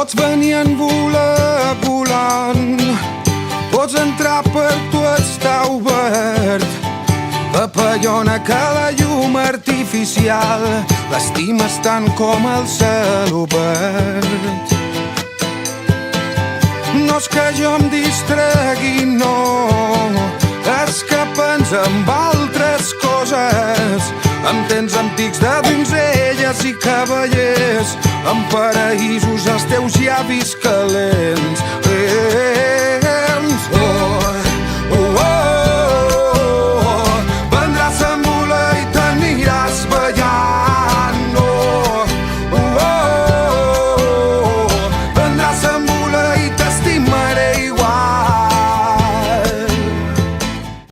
Pots venir en volant, pots entrar per tu, està obert. Papallona que la llum artificial l'estimes tant com el cel obert. No és que jo em distregui, no, és que pensa amb altres coses, amb temps antics de donzelles i cavallers, amb paraïsos als teus llavis calents. Vendràs a mula i t'aniràs ballant. Vendràs a mula i t'estimaré igual.